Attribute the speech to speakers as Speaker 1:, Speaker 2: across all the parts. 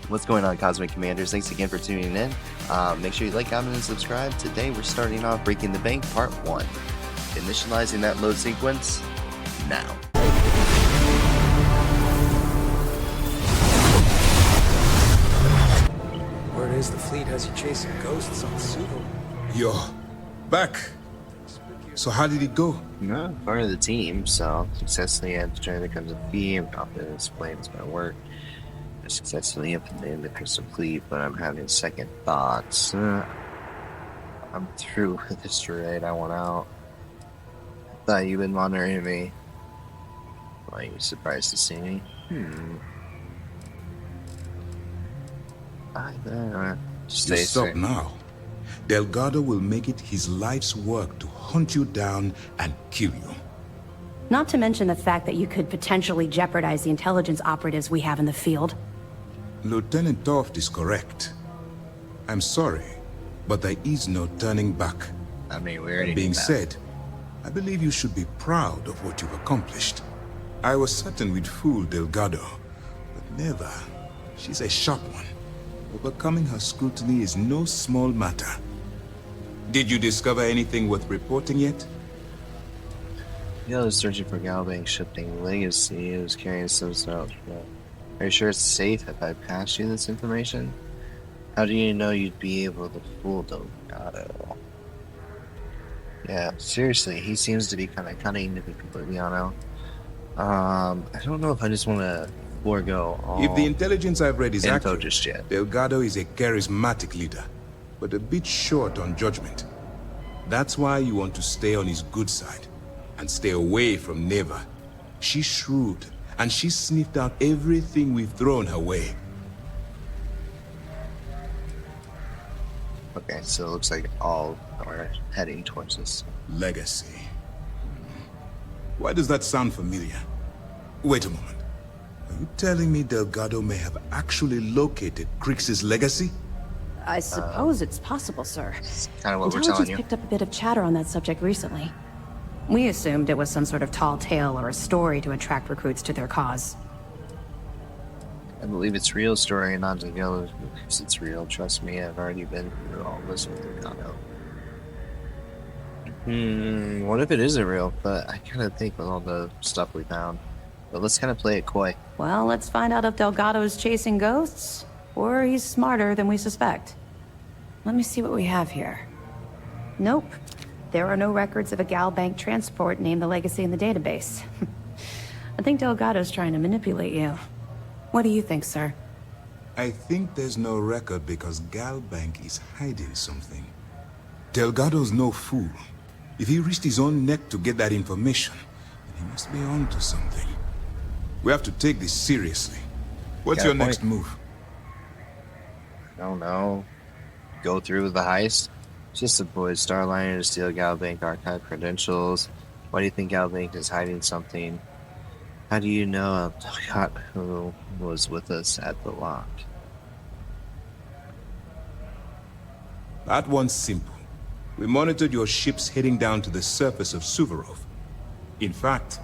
Speaker 1: What's going on, Cosmic Commanders? Thanks again for tuning in. Make sure you like, comment, and subscribe. Today we're starting off Breaking the Bank Part 1. Initializing that load sequence now.
Speaker 2: Word is the fleet has you chasing ghosts on Suvo.
Speaker 3: You're back. So how did it go?
Speaker 1: No, part of the team, so successfully after becomes a fee. I'm confident this plan is going to work. I successfully implemented the crystal fleet, but I'm having second thoughts. I'm through with this charade. I want out. I thought you've been monitoring me. Why are you surprised to see me? Stay
Speaker 3: Stop
Speaker 1: safe.
Speaker 3: now. Delgado will make it his life's work to hunt you down and kill you.
Speaker 4: Not to mention the fact that you could potentially jeopardize the intelligence operatives we have in the field.
Speaker 3: Lieutenant Toft is correct. I'm sorry, but there is no turning back.
Speaker 1: I mean, we already
Speaker 3: That being
Speaker 1: knew that.
Speaker 3: said, I believe you should be proud of what you've accomplished. I was certain we'd fool Delgado, but never. She's a sharp one. Overcoming her scrutiny is no small matter. Did you discover anything worth reporting yet?
Speaker 1: Yeah, I was searching for Galbank shipping legacy. It was carrying some stuff. Are you sure it's safe if I pass you this information? How do you know you'd be able to fool Delgado? Yeah, seriously, he seems to be kind of cunning, to be completely honest. I don't know if I just want to forego all
Speaker 3: If the intelligence I've read is
Speaker 1: info
Speaker 3: accurate,
Speaker 1: just yet.
Speaker 3: Delgado is a charismatic leader, but a bit short on judgment. That's why you want to stay on his good side, and stay away from Neva. She's shrewd, and she's sniffed out everything we've thrown her way.
Speaker 1: Okay, so it looks like all are heading towards this.
Speaker 3: Legacy. Why does that sound familiar? Wait a moment. Are you telling me Delgado may have actually located Crix's legacy?
Speaker 4: I suppose it's possible, sir.
Speaker 1: It's kind of what we're telling
Speaker 4: Intelligence
Speaker 1: you.
Speaker 4: picked up a bit of chatter on that subject recently. We assumed it was some sort of tall tale or a story to attract recruits to their cause.
Speaker 1: I believe it's real story, not to go because it's real. Trust me, I've already been through all this with Delgado. What if it isn't real? But I kind of think with all the stuff we found. But let's kind of play it coy.
Speaker 4: Well, let's find out if Delgado's chasing ghosts, or he's smarter than we suspect. Let me see what we have here. Nope. There are no records of a Galbank transport named the Legacy in the database. I think Delgado's trying to manipulate you. What do you think, sir?
Speaker 3: I think there's no record because Galbank is hiding something. Delgado's no fool. If he risked his own neck to get that information, then he must be on to something. We have to take this seriously. What's
Speaker 1: Got a
Speaker 3: your next
Speaker 1: point.
Speaker 3: move?
Speaker 1: I don't know. Go through with the heist? Just deploy Starliner to steal Galbank archive credentials. Why do you think Galbank is hiding something? How do you know who was with us at the lock?
Speaker 3: That one's simple. We monitored your ships heading down to the surface of Suvorov. In fact,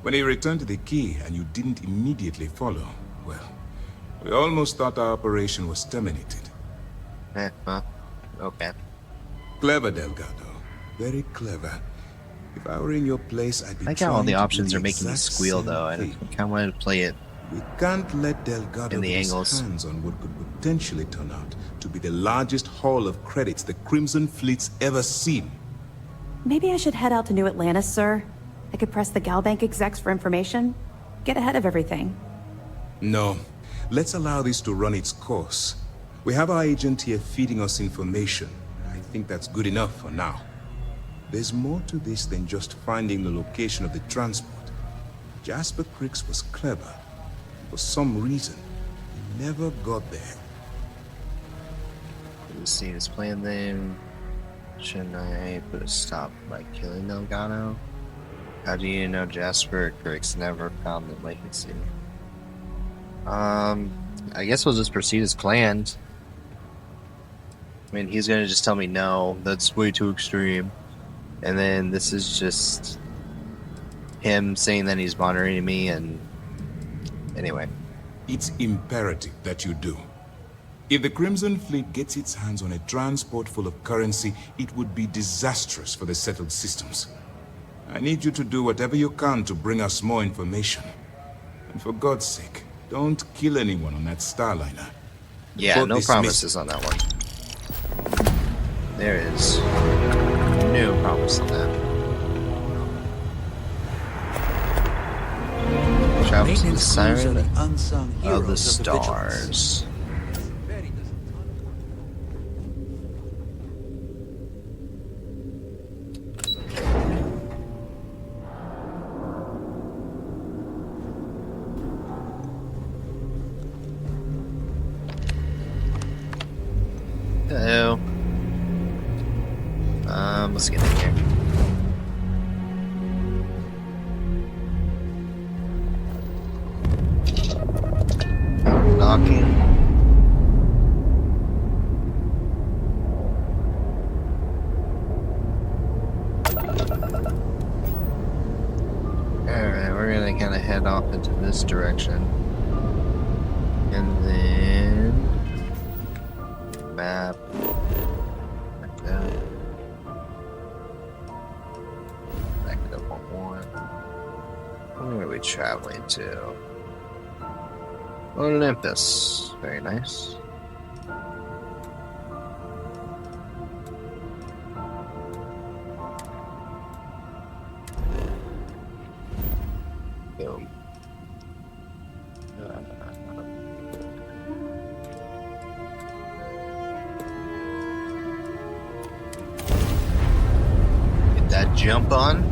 Speaker 3: when they returned to the key and you didn't immediately follow, well, we almost thought our operation was terminated.
Speaker 1: Well, okay.
Speaker 3: Clever, Delgado. Very clever. If I were in your place, I'd be
Speaker 1: I like how all
Speaker 3: trying
Speaker 1: the
Speaker 3: to do
Speaker 1: options are making me
Speaker 3: exact
Speaker 1: squeal,
Speaker 3: same
Speaker 1: though. I
Speaker 3: thing.
Speaker 1: kind of wanted to play it.
Speaker 3: We can't let Delgado
Speaker 1: In the
Speaker 3: get his
Speaker 1: angles.
Speaker 3: hands on what could potentially turn out to be the largest haul of credits the Crimson Fleet's ever seen.
Speaker 4: Maybe I should head out to New Atlantis, sir. I could press the Galbank execs for information. Get ahead of everything.
Speaker 3: No. Let's allow this to run its course. We have our agent here feeding us information. I think that's good enough for now. There's more to this than just finding the location of the transport. Jasper Crix was clever. For some reason, he never got there.
Speaker 1: Let's see his plan then. Shouldn't I put a stop by killing Delgado? How do you know Jasper Crix never found the legacy? I guess we'll just proceed as planned. I mean, he's gonna just tell me no, that's way too extreme. And then this is just him saying that he's monitoring me, and anyway.
Speaker 3: It's imperative that you do. If the Crimson Fleet gets its hands on a transport full of currency, it would be disastrous for the settled systems. I need you to do whatever you can to bring us more information. And for God's sake, don't kill anyone on that Starliner.
Speaker 1: Yeah,
Speaker 3: Both
Speaker 1: no
Speaker 3: dismiss-
Speaker 1: promises on that one. There is no promise on that. Travel to the
Speaker 2: Maintenance crews are
Speaker 1: siren
Speaker 2: the unsung
Speaker 1: of the
Speaker 2: heroes of the vigilance.
Speaker 1: stars. Hello. Let's get in here. Knocking. Alright, we're gonna kind of head off into this direction. And then... map. Like that. Back it up on one. Where are we traveling to? Olympus. Very nice. Boom. Get that jump on.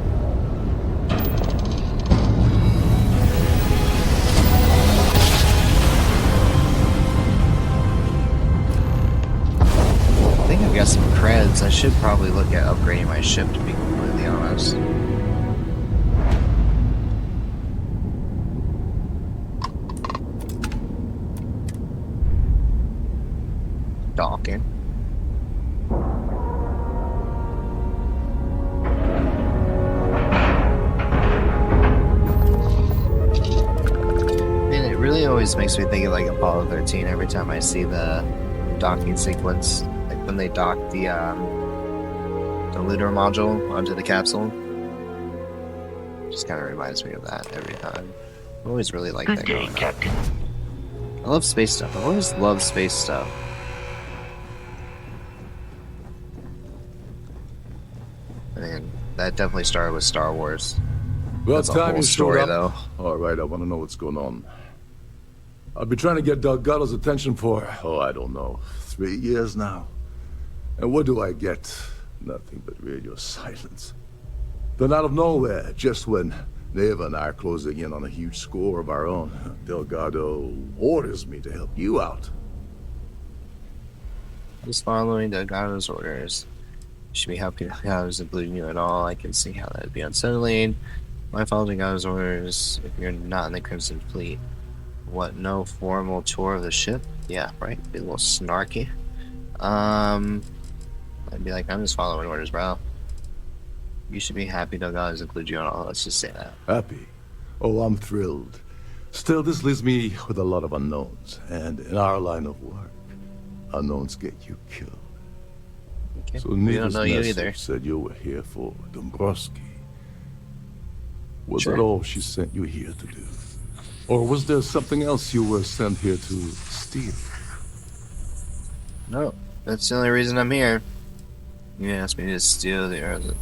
Speaker 1: I think I've got some creds. I should probably look at upgrading my ship, to be completely honest. Docking. Man, it really always makes me think of like Apollo 13 every time I see the docking sequence. Like when they dock the lunar module onto the capsule. Just kind of reminds me of that every time. I always really like that going on.
Speaker 5: Captain.
Speaker 1: I love space stuff. I always love space stuff. I mean, that definitely started with Star Wars.
Speaker 6: Well,
Speaker 1: That's a
Speaker 6: time
Speaker 1: whole
Speaker 6: you
Speaker 1: story,
Speaker 6: showed up.
Speaker 1: though.
Speaker 6: All right, I want to know what's going on. I've been trying to get Delgado's attention for, I don't know, 3 years now. And what do I get? Nothing but radio silence. Then out of nowhere, just when Neva and I are closing in on a huge score of our own, Delgado orders me to help you out.
Speaker 1: Just following Delgado's orders. Should be helping Delgado's including you at all. I can see how that'd be unsettling. Why follow Delgado's orders if you're not in the Crimson Fleet? What, no formal tour of the ship? Yeah, right? Be a little snarky. I'd be like, I'm just following orders, bro. You should be happy Delgado's include you on all. Let's just say that.
Speaker 6: Happy? Oh, I'm thrilled. Still, this leaves me with a lot of unknowns. And in our line of work, unknowns get you killed.
Speaker 1: Okay.
Speaker 6: So
Speaker 1: We don't
Speaker 6: Neva's
Speaker 1: know you
Speaker 6: message
Speaker 1: either.
Speaker 6: said you were here for Dombrowski. Was
Speaker 1: Sure.
Speaker 6: that all she sent you here to do? Or was there something else you were sent here to steal?
Speaker 1: No, that's the only reason I'm here. You asked me to steal the Earth.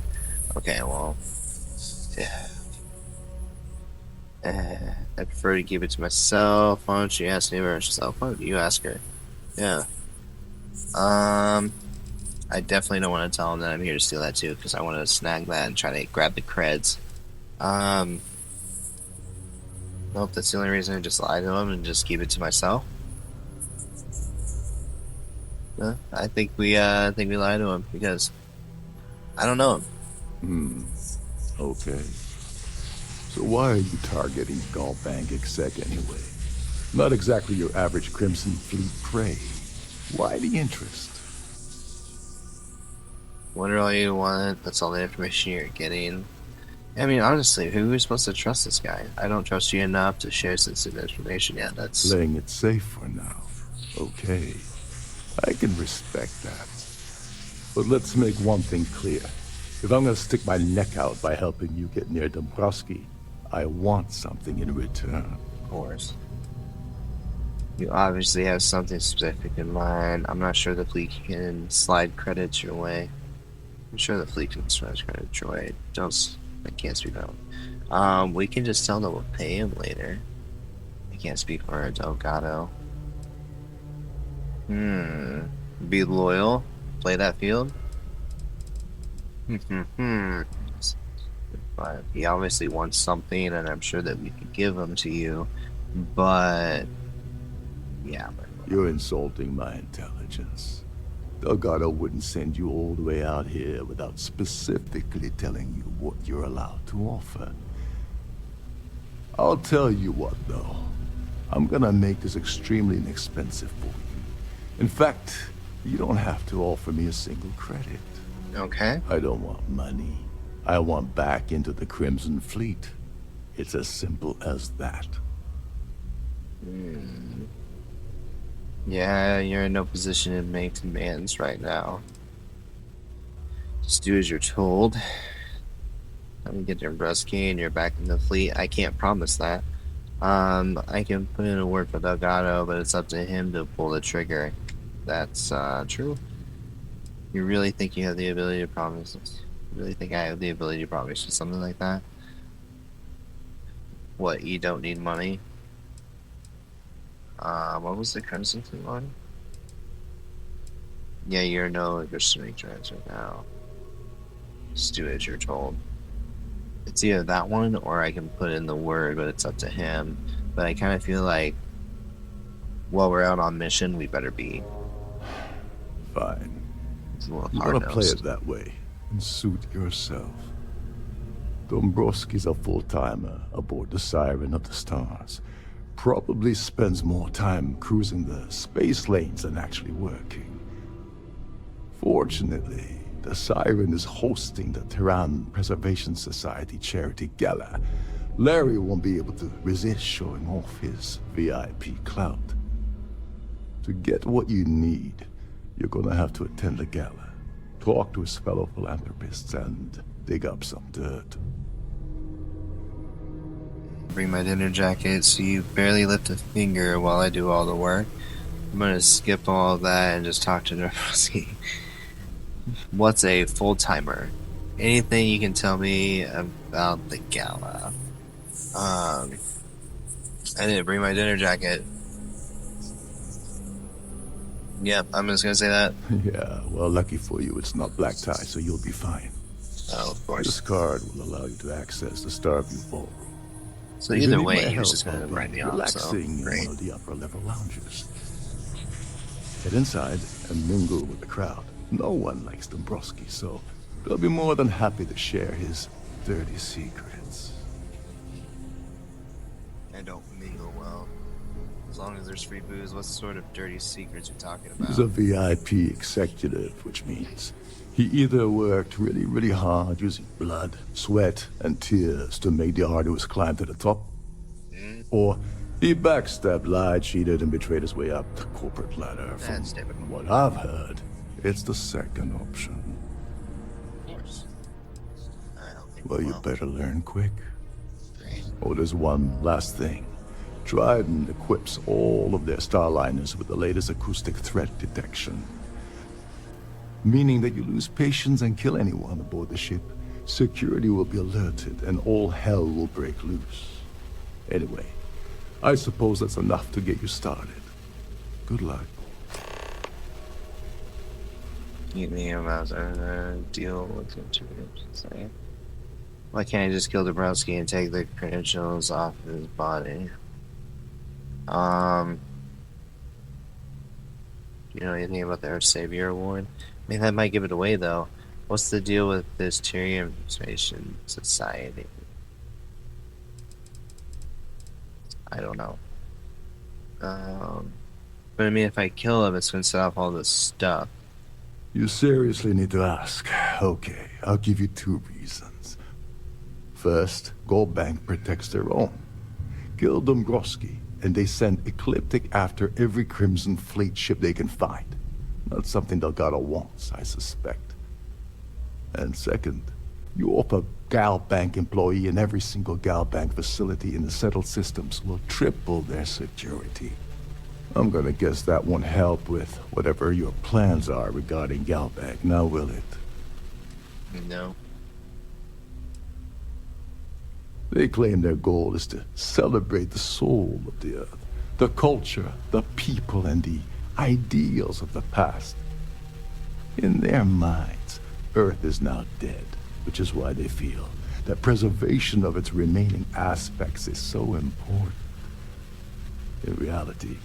Speaker 1: Okay, well, yeah. I prefer to keep it to myself. Why don't you ask Neva herself? Why don't you ask her? Yeah. I definitely don't want to tell him that I'm here to steal that too, because I want to snag that and try to grab the creds. Nope, that's the only reason. I just lie to him and just keep it to myself. No, I think we lie to him because I don't know him.
Speaker 6: Okay. So why are you targeting Galbank exec anyway? Not exactly your average Crimson Fleet prey. Why the interest?
Speaker 1: What are all you want? That's all the information you're getting. I mean, honestly, who are we supposed to trust this guy? I don't trust you enough to share sensitive information yet. That's
Speaker 6: Playing it safe for now. Okay. I can respect that. But let's make one thing clear. If I'm gonna stick my neck out by helping you get near Dombrowski, I want something in return.
Speaker 1: Of course. You obviously have something specific in mind. I'm not sure the fleet can slide credits your way. I'm sure the fleet can slide credits your way. I can't speak about it. We can just tell them we'll pay him later. I can't speak for Delgado. Be loyal. Play that field. But he obviously wants something, and I'm sure that we could give him to you. But yeah.
Speaker 6: You're insulting my intelligence. Delgado wouldn't send you all the way out here without specifically telling you what you're allowed to offer. I'll tell you what, though. I'm gonna make this extremely inexpensive for you. In fact, you don't have to offer me a single credit.
Speaker 1: Okay.
Speaker 6: I don't want money. I want back into the Crimson Fleet. It's as simple as that.
Speaker 1: Yeah, you're in no position to make demands right now. Just do as you're told. Let me get Dombrowski and you're back in the fleet. I can't promise that. I can put in a word for Delgado, but it's up to him to pull the trigger. That's true. You really think you have the ability to promise this? You really think I have the ability to promise you something like that? What, you don't need money? What was the Crimson Fleet one? Yeah, you're no longer swing trades right now. Just do as you're told. It's either that one or I can put in the word, but it's up to him. But I kind of feel like while we're out on mission, we better be.
Speaker 6: Fine.
Speaker 1: It's a little
Speaker 6: You gotta play
Speaker 1: hard-nosed.
Speaker 6: it that way and suit yourself. Dombrowski's a full-timer aboard the Siren of the Stars. Probably spends more time cruising the space lanes than actually working. Fortunately, the Siren is hosting the Tehran Preservation Society charity gala. Larry won't be able to resist showing off his VIP clout. To get what you need, you're gonna have to attend the gala, talk to his fellow philanthropists, and dig up some dirt.
Speaker 1: Bring my dinner jacket so you barely lift a finger while I do all the work. I'm gonna skip all of that and just talk to Dombrowski. What's a full-timer? Anything you can tell me about the gala? I didn't bring my dinner jacket. Yep, I'm just gonna say that.
Speaker 6: Yeah, well, lucky for you, it's not black tie, so you'll be fine.
Speaker 1: Oh, of
Speaker 6: This
Speaker 1: course.
Speaker 6: card will allow you to access the Starfield ballroom.
Speaker 1: So
Speaker 6: If you
Speaker 1: either
Speaker 6: need
Speaker 1: way,
Speaker 6: my
Speaker 1: he was
Speaker 6: help,
Speaker 1: just gonna
Speaker 6: I'll be
Speaker 1: write me off, so
Speaker 6: relaxing in
Speaker 1: great.
Speaker 6: one of the upper-level lounges. Head inside and mingle with the crowd. No one likes Dombrowski, so they'll be more than happy to share his dirty secrets.
Speaker 1: I don't mingle well. As long as there's free booze, what sort of dirty secrets you talking about?
Speaker 6: He's a VIP executive, which means he either worked really, really hard using blood, sweat, and tears to make the arduous climb to the top, or he backstabbed, lied, cheated, and betrayed his way up the corporate ladder. From
Speaker 1: That's typical.
Speaker 6: what I've heard, it's the second option.
Speaker 1: Of course. I don't think
Speaker 6: Well, you
Speaker 1: well.
Speaker 6: better learn quick.
Speaker 1: Great.
Speaker 6: Oh, there's one last thing. Dryden equips all of their starliners with the latest acoustic threat detection. Meaning that you lose patience and kill anyone aboard the ship, security will be alerted and all hell will break loose. Anyway, I suppose that's enough to get you started. Good luck.
Speaker 1: You mean about deal with interviews? Why can't I just kill Dombrowski and take the credentials off of his body? You know anything about the Earth Savior Award? I mean, that might give it away, though. What's the deal with this Tyrion Preservation Society? I don't know. But I mean, if I kill him, it's gonna set off all this stuff.
Speaker 6: You seriously need to ask. Okay, I'll give you 2 reasons. First, Gold Bank protects their own. Kill Dombrowski, and they send Ecliptic after every Crimson Fleet ship they can find. Not something Delgado wants, I suspect. And second, you offer Gal Bank employee in every single Gal Bank facility in the settled systems will triple their security. I'm gonna guess that won't help with whatever your plans are regarding Gal Bank, now will it?
Speaker 1: No.
Speaker 6: They claim their goal is to celebrate the soul of the Earth, the culture, the people, and the ideals of the past. In their minds, Earth is now dead, which is why they feel that preservation of its remaining aspects is so important. In reality,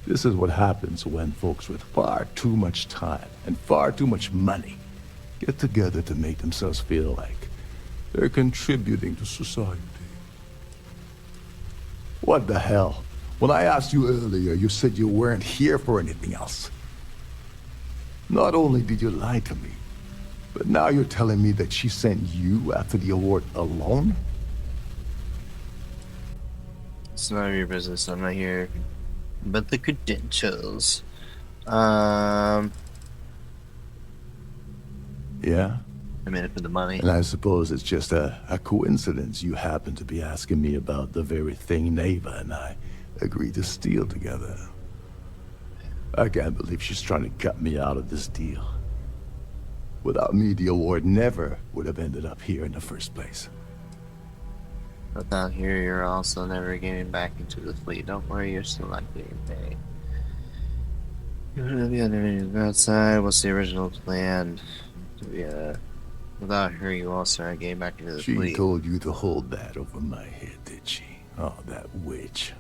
Speaker 6: this is what happens when folks with far too much time and far too much money get together to make themselves feel like they're contributing to society. What the hell? When I asked you earlier, you said you weren't here for anything else. Not only did you lie to me, but now you're telling me that she sent you after the award alone?
Speaker 1: It's none of your business. I'm not here. But the credentials.
Speaker 6: Yeah?
Speaker 1: I'm in it for the money.
Speaker 6: And I suppose it's just a coincidence you happen to be asking me about the very thing Neva and I agreed to steal together. I can't believe she's trying to cut me out of this deal. Without me, the award never would have ended up here in the first place.
Speaker 1: Without here, you're also never getting back into the fleet. Don't worry, you're still not getting paid. The other videos outside. What's the original plan? Without her, you also aren't getting back into the fleet.
Speaker 6: She told you to hold that over my head, did she? Oh, that witch.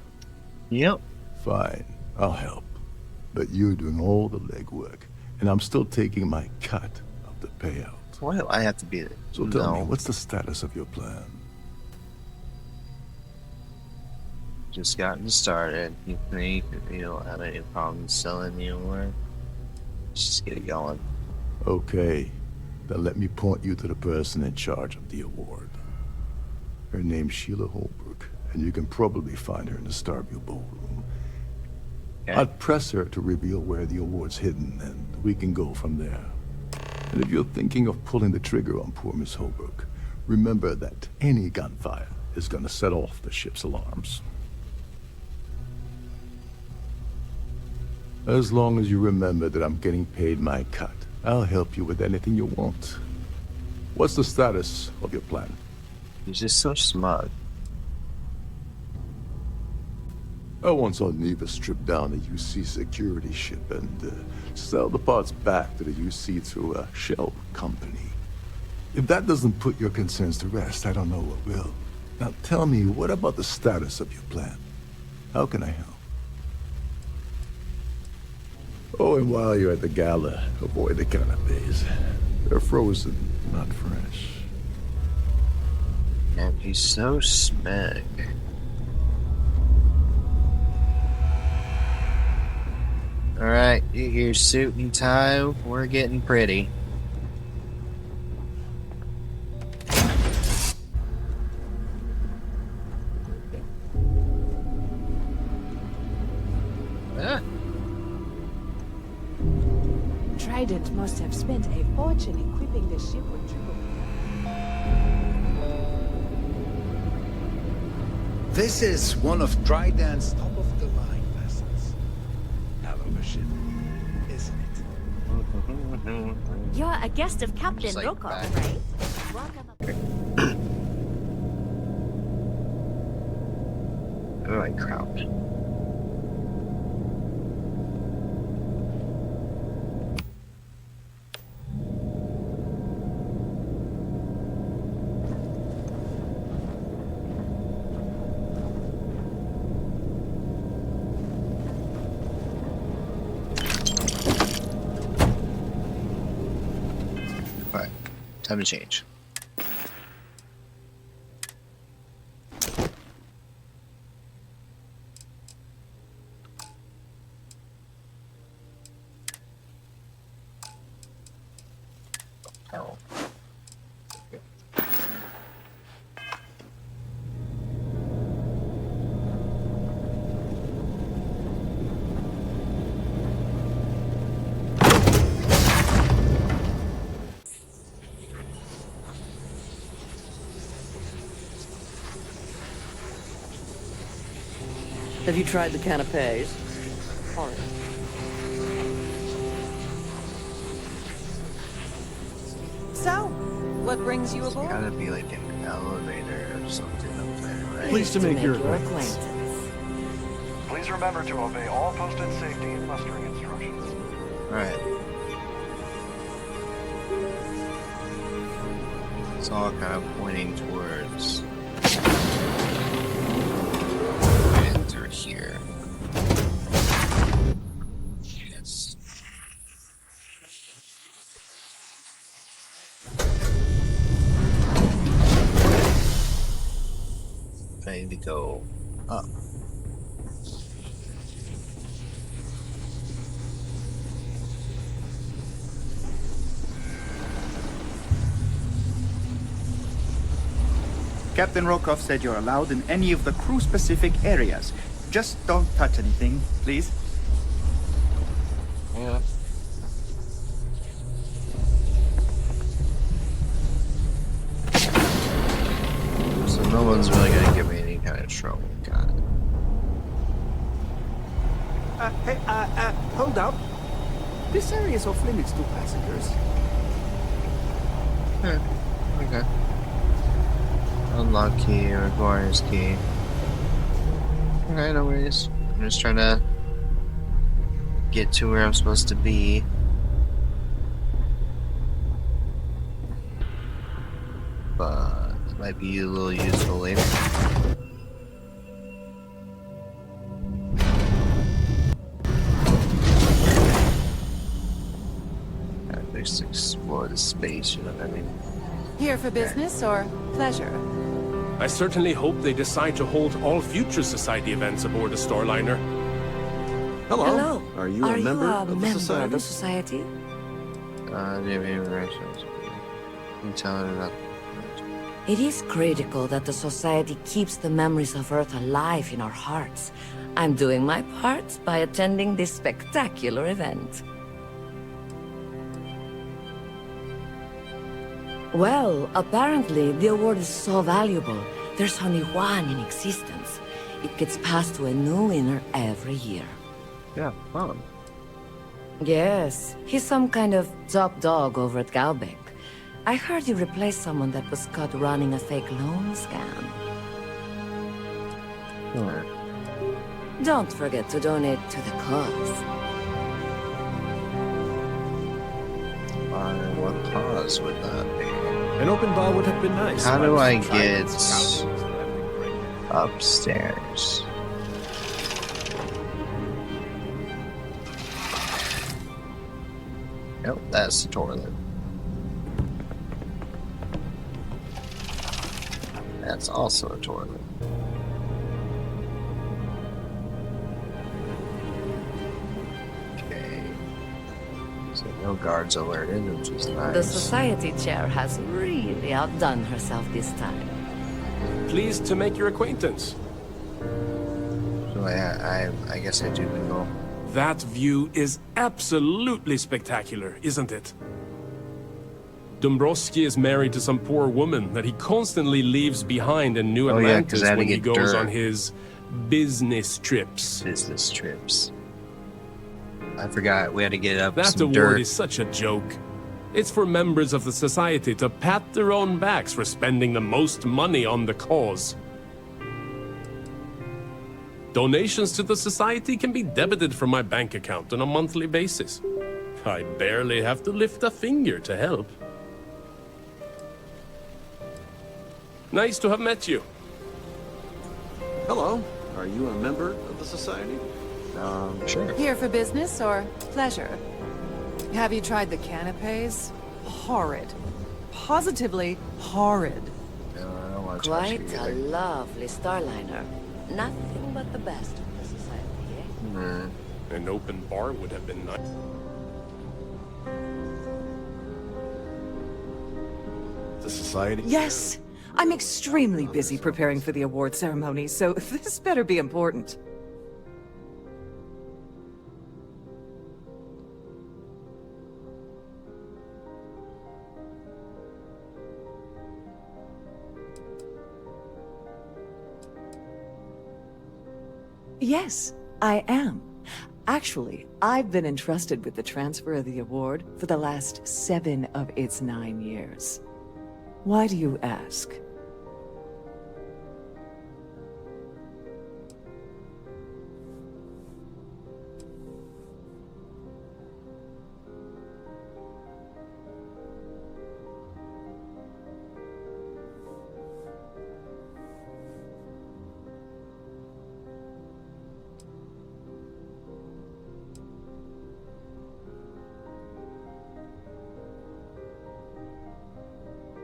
Speaker 1: Yep.
Speaker 6: Fine, I'll help. But you're doing all the legwork, and I'm still taking my cut of the payout.
Speaker 1: Why do I have to be there?
Speaker 6: So tell me, what's the status of your plan?
Speaker 1: Just gotten started. You think you don't have any problems selling the award? Let's just get it going.
Speaker 6: Okay, then let me point you to the person in charge of the award. Her name's Sheila Holbrook, and you can probably find her in the Starfield ballroom.
Speaker 1: Okay.
Speaker 6: I'd press her to reveal where the award's hidden, and we can go from there. And if you're thinking of pulling the trigger on poor Miss Holbrook, remember that any gunfire is gonna set off the ship's alarms. As long as you remember that I'm getting paid my cut, I'll help you with anything you want. What's the status of your plan?
Speaker 1: He's just so smug.
Speaker 6: I once saw Neva strip down a UC security ship and sell the parts back to the UC through a shell company. If that doesn't put your concerns to rest, I don't know what will. Now tell me, what about the status of your plan? How can I help? Oh, and while you're at the gala, avoid the canapes. They're frozen, not fresh.
Speaker 1: And he's so smug. Alright, get your suit and tie. We're getting pretty. Ah.
Speaker 5: Trident must have spent a fortune equipping the ship with triple.
Speaker 2: This is one of Trident's top-of-the-line vessels. Hell of a ship, isn't it?
Speaker 7: You're a guest of Captain
Speaker 1: Just like
Speaker 7: Rokov,
Speaker 1: that.
Speaker 7: right? Welcome aboard.
Speaker 1: I like crouch. Alright, time to change. Oh.
Speaker 8: Have you tried the canapes? Horrid.
Speaker 5: So, what brings you aboard?
Speaker 1: Gotta be like an elevator or something up there, right?
Speaker 8: Pleased to make your
Speaker 9: acquaintance. Please remember to obey all posted safety and mustering instructions.
Speaker 1: Alright. It's all kind of pointing towards. Enter here. Yes. I need to go up.
Speaker 10: Captain Rokoff said you're allowed in any of the crew-specific areas. Just don't touch anything, please.
Speaker 1: Yeah. So no one's really gonna give me any kind of trouble. Got it.
Speaker 10: Hey, hold up. This area is off limits to passengers.
Speaker 1: Okay. Unlock key, requires key. Okay, no worries. I'm just trying to get to where I'm supposed to be. But it might be a little useful later. Gotta just explore the space, you know what I mean?
Speaker 5: Here for business or pleasure?
Speaker 11: I certainly hope they decide to hold all future Society events aboard the Starliner.
Speaker 8: Hello.
Speaker 12: Are you a member of the Society?
Speaker 8: Of the Society?
Speaker 1: Do you have any directions? Can you tell it about?
Speaker 8: It is critical that the Society keeps the memories of Earth alive in our hearts. I'm doing my part by attending this spectacular event. Well, apparently the award is so valuable, there's only one in existence. It gets passed to a new winner every year.
Speaker 1: Yeah, fun.
Speaker 8: Yes, he's some kind of top dog over at Galbeck. I heard you replaced someone that was caught running a fake loan scam. Don't forget to donate to the cause.
Speaker 1: What cause would that be?
Speaker 12: An open bar would have been nice.
Speaker 1: How do I get upstairs? Nope, that's the toilet. That's also a toilet. Okay. So no guards alerted, which is nice.
Speaker 8: The Society chair has really outdone herself this time.
Speaker 11: Pleased to make your acquaintance.
Speaker 1: So I guess I do know.
Speaker 11: That view is absolutely spectacular, isn't it? Dombrowski is married to some poor woman that he constantly leaves behind in New Atlantis when he goes on his business trips.
Speaker 1: Business trips. I forgot we had to get up
Speaker 11: That
Speaker 1: some
Speaker 11: award
Speaker 1: dirt.
Speaker 11: is such a joke. It's for members of the Society to pat their own backs for spending the most money on the cause. Donations to the Society can be debited from my bank account on a monthly basis. I barely have to lift a finger to help. Nice to have met you.
Speaker 12: Hello. Are you a member of the Society?
Speaker 1: Sure.
Speaker 5: Here for business or pleasure? Have you tried the canapes? Horrid. Positively horrid.
Speaker 1: No, I don't want to
Speaker 8: Quite
Speaker 1: touch you
Speaker 8: a
Speaker 1: either.
Speaker 8: lovely Starliner. Nothing but the best for the Society, eh?
Speaker 11: An open bar would have been nice.
Speaker 6: The Society?
Speaker 13: Yes! I'm extremely busy preparing for the award ceremony, so this better be important. Yes, I am. Actually, I've been entrusted with the transfer of the award for the last 7 of its 9 years. Why do you ask?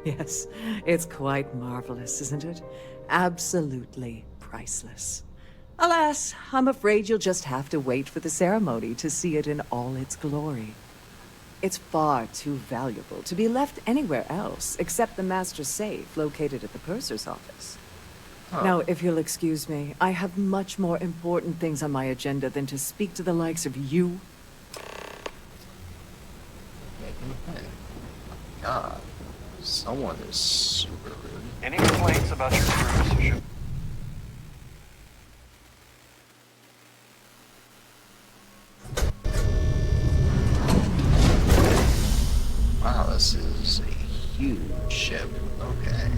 Speaker 13: Yes, it's quite marvelous, isn't it? Absolutely priceless. Alas, I'm afraid you'll just have to wait for the ceremony to see it in all its glory. It's far too valuable to be left anywhere else except the master safe located at the purser's office. Now, if you'll excuse me, I have much more important things on my agenda than to speak to the likes of you.
Speaker 1: God. Someone is super rude.
Speaker 9: Any complaints about your cruise should...
Speaker 1: Wow, this is a huge ship. Okay.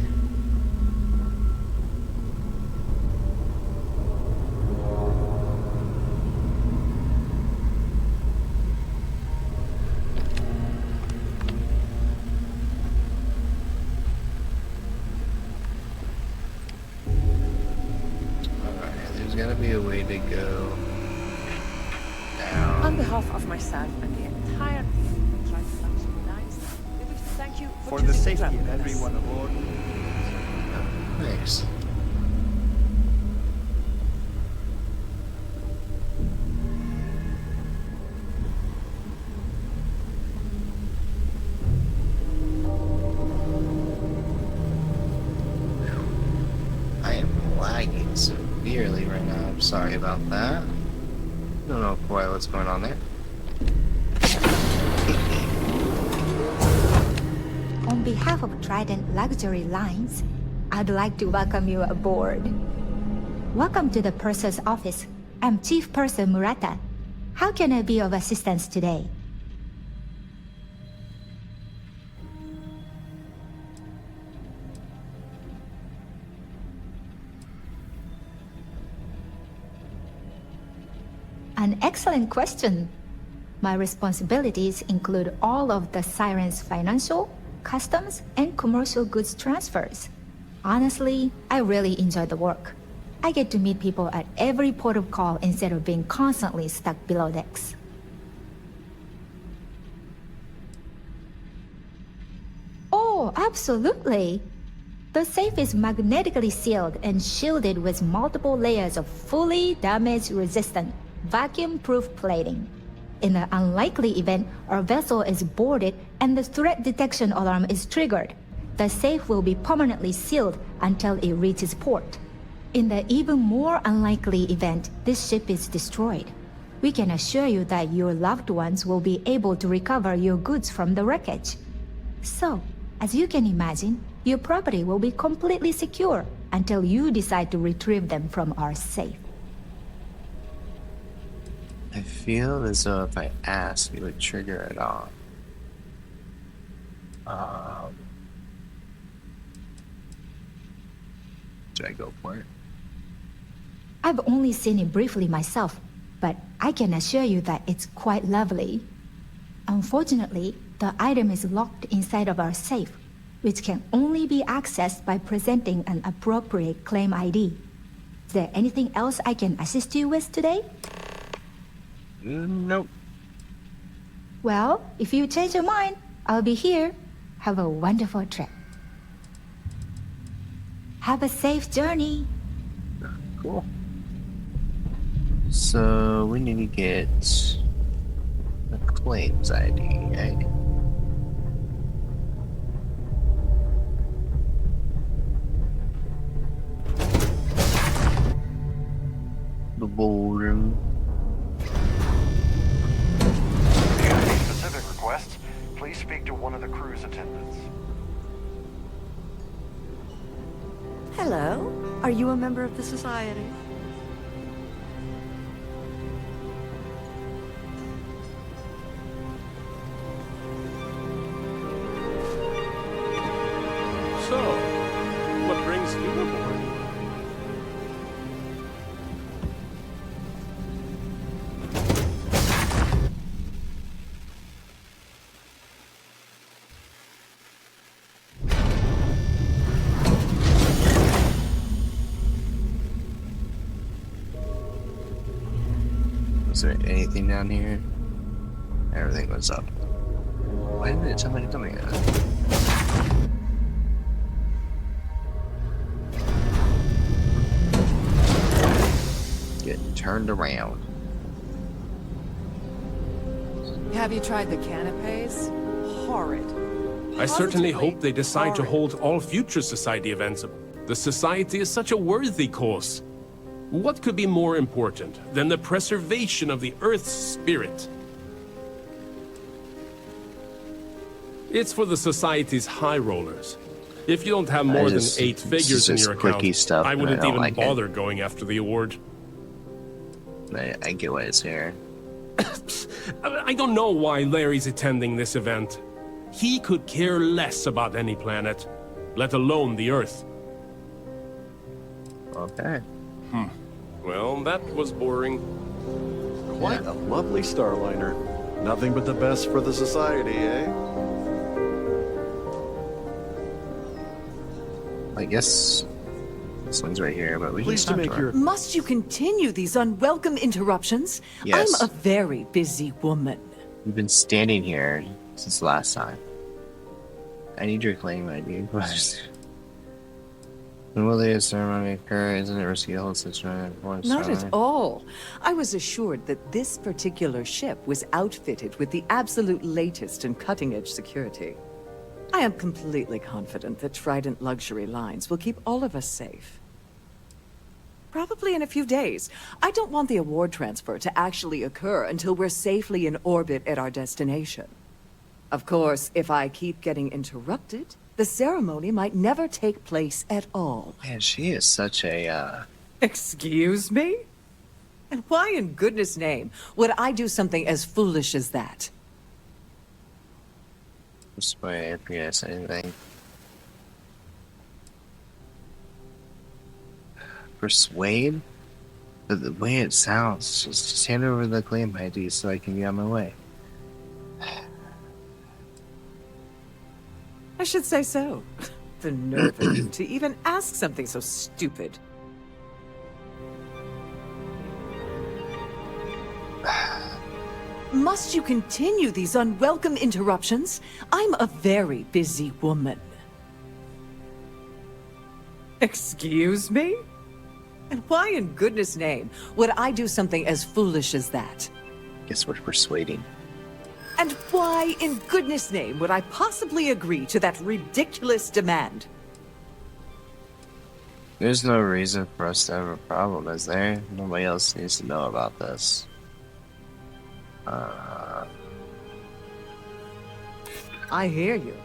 Speaker 1: Gotta be a way to go down.
Speaker 14: On behalf of myself and the entire team, we wish to thank you
Speaker 10: For
Speaker 14: choosing
Speaker 10: the
Speaker 14: to
Speaker 10: safety
Speaker 14: travel
Speaker 10: of
Speaker 14: with us.
Speaker 10: everyone aboard.
Speaker 1: Thanks. I am lagging severely right now. I'm sorry about that. Don't know quite what's going on there.
Speaker 15: On behalf of Trident Luxury Lines, I'd like to welcome you aboard. Welcome to the Purser's office. I'm Chief Purser Murata. How can I be of assistance today? An excellent question. My responsibilities include all of the Siren's financial, customs, and commercial goods transfers. Honestly, I really enjoy the work. I get to meet people at every port of call instead of being constantly stuck below decks. Oh, absolutely! The safe is magnetically sealed and shielded with multiple layers of fully damage-resistant, vacuum-proof plating. In the unlikely event our vessel is boarded and the threat detection alarm is triggered, the safe will be permanently sealed until it reaches port. In the even more unlikely event this ship is destroyed, we can assure you that your loved ones will be able to recover your goods from the wreckage. So, as you can imagine, your property will be completely secure until you decide to retrieve them from our safe.
Speaker 1: I feel as though if I ask, it would trigger it on. Should I go for it?
Speaker 15: I've only seen it briefly myself, but I can assure you that it's quite lovely. Unfortunately, the item is locked inside of our safe, which can only be accessed by presenting an appropriate claim ID. Is there anything else I can assist you with today?
Speaker 1: Nope.
Speaker 15: Well, if you change your mind, I'll be here. Have a wonderful trip. Have a safe journey.
Speaker 1: Cool. So we need to get a claims ID, right? The ballroom.
Speaker 9: If you have any specific requests, please speak to one of the cruise attendants.
Speaker 14: Hello. Are you a member of the Society?
Speaker 1: Is there anything down here? Everything was up. Why didn't somebody tell me that? Getting turned around.
Speaker 5: Have you tried the canapes? Horrid.
Speaker 11: I certainly
Speaker 5: Positively
Speaker 11: hope they decide to
Speaker 5: horrid.
Speaker 11: hold all future Society events. The Society is such a worthy cause. What could be more important than the preservation of the Earth's spirit? It's for the Society's high rollers. If you don't have more than 8 figures in your account,
Speaker 1: stuff,
Speaker 11: I wouldn't
Speaker 1: don't
Speaker 11: even
Speaker 1: like
Speaker 11: bother going after the award.
Speaker 1: I get why it's here.
Speaker 11: I don't know why Larry's attending this event. He could care less about any planet, let alone the Earth.
Speaker 1: Okay.
Speaker 11: Well, that was boring.
Speaker 12: Quite a lovely starliner. Nothing but the best for the Society, eh?
Speaker 1: I guess this one's right here, but we can
Speaker 12: Pleased to
Speaker 1: stop
Speaker 12: make
Speaker 1: her.
Speaker 12: your...
Speaker 13: Must you continue these unwelcome interruptions?
Speaker 1: Yes.
Speaker 13: I'm a very busy woman.
Speaker 1: We've been standing here since last time. I need your claim ID. When will the ceremony occur? Isn't it risky to hold such an important
Speaker 13: Not
Speaker 1: ceremony?
Speaker 13: at all. I was assured that this particular ship was outfitted with the absolute latest and cutting-edge security. I am completely confident that Trident Luxury Lines will keep all of us safe. Probably in a few days. I don't want the award transfer to actually occur until we're safely in orbit at our destination. Of course, if I keep getting interrupted, the ceremony might never take place at all.
Speaker 1: Man, she is such a,
Speaker 13: Excuse me? And why in goodness name would I do something as foolish as that?
Speaker 1: Wait, I forget to say anything. Persuade? The way it sounds, just hand over the claim ID so I can get on my way.
Speaker 13: I should say so. The nerve of you to even ask something so stupid. Must you continue these unwelcome interruptions? I'm a very busy woman. Excuse me? And why in goodness name would I do something as foolish as that?
Speaker 1: Guess we're persuading.
Speaker 13: And why in goodness name would I possibly agree to that ridiculous demand?
Speaker 1: There's no reason for us to have a problem, is there? Nobody else needs to know about this.
Speaker 13: I hear you.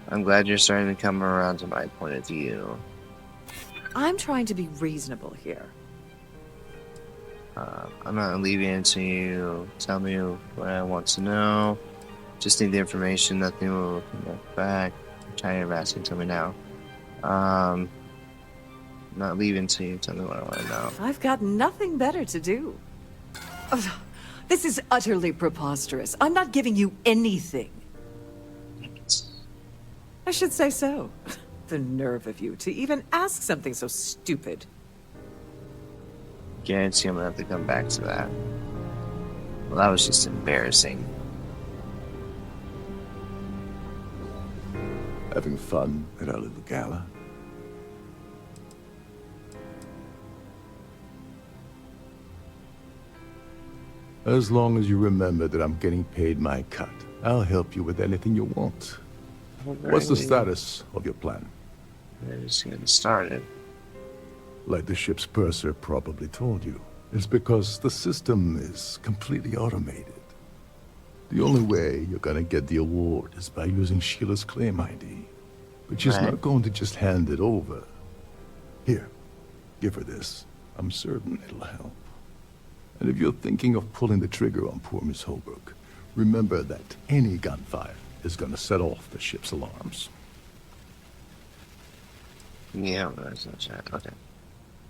Speaker 1: I'm glad you're starting to come around to my point of view.
Speaker 13: I'm trying to be reasonable here.
Speaker 1: I'm not leaving it to you. Tell me what I want to know. Just need the information. Nothing will come back. I'm tired of asking. Tell me now. Not leaving to you. Tell me what I want to know.
Speaker 13: I've got nothing better to do. Ugh, this is utterly preposterous. I'm not giving you anything. I should say so. The nerve of you to even ask something so stupid.
Speaker 1: Guarantee I'm gonna have to come back to that. Well, that was just embarrassing.
Speaker 6: Having fun at our little gala? As long as you remember that I'm getting paid my cut, I'll help you with anything you want. What's the status of your plan?
Speaker 1: We're just getting started.
Speaker 6: Like the ship's purser probably told you, it's because the system is completely automated. The only way you're gonna get the award is by using Sheila's claim ID. But she's
Speaker 1: Right.
Speaker 6: not going to just hand it over. Here, give her this. I'm certain it'll help. And if you're thinking of pulling the trigger on poor Miss Holbrook, remember that any gunfire is gonna set off the ship's alarms.
Speaker 1: Yeah, that's not that. Okay.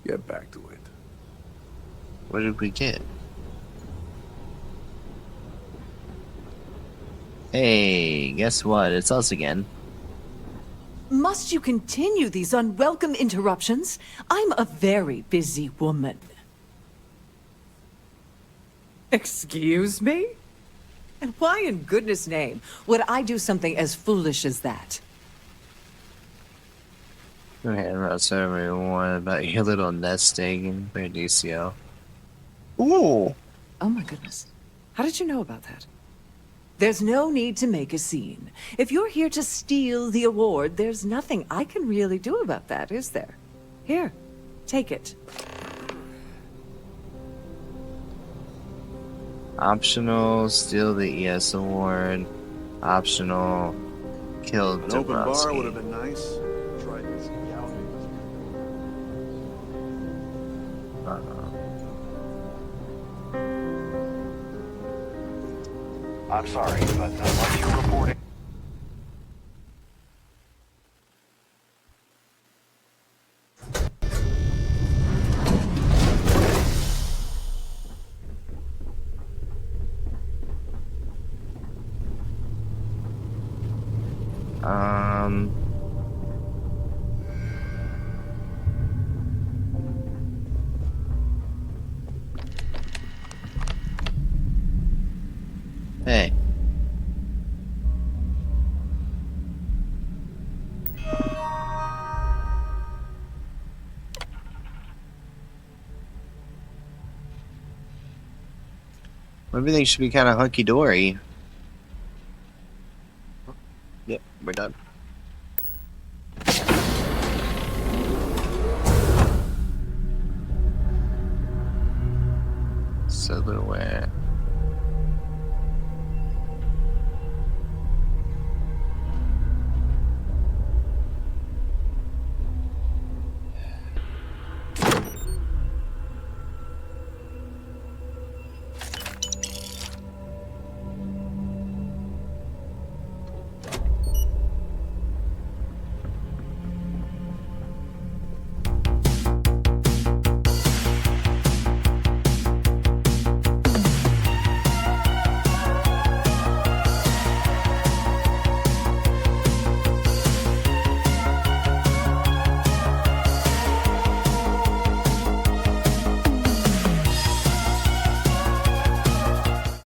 Speaker 6: Get back to it.
Speaker 1: What did we get? Hey, guess what? It's us again.
Speaker 13: Must you continue these unwelcome interruptions? I'm a very busy woman. Excuse me? And why in goodness name would I do something as foolish as that?
Speaker 1: Okay, that's everyone about your little nest egg in your DCL. Ooh!
Speaker 13: Oh my goodness. How did you know about that? There's no need to make a scene. If you're here to steal the award, there's nothing I can really do about that, is there? Here, take it.
Speaker 1: Optional, steal the ES award. Optional, kill
Speaker 12: An open bar would have
Speaker 1: Dabrowski.
Speaker 12: been nice. Tried this
Speaker 9: I'm sorry, but unless you're reporting...
Speaker 1: Hey. Everything should be kind of hunky-dory. Yep, we're done. Silverware.